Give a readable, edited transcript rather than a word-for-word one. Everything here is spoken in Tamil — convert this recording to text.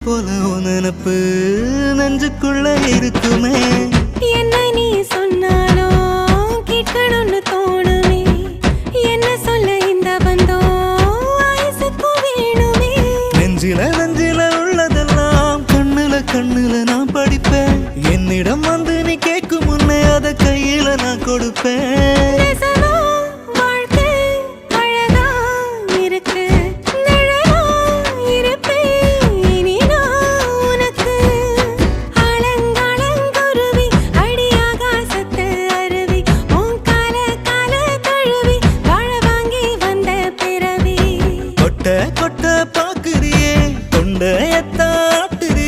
போல நினப்பு நெஞ்சுக்குள்ள இருக்குமே என்ன நீ சொன்னாலும் கேட்கணும்னு தோணுமே என்ன சொல்ல இந்த பந்தம் ஆயுசுக்கு வேணுமே நெஞ்சில உள்ளதெல்லாம் கண்ணுல நான் படிப்பேன் என்னிடம் வந்து நீ கேட்கும் முன்னே அத கையில நான் கொடுப்பேன் கொட்ட பாக்குறியே தொண்டையத்தாட்டுறியே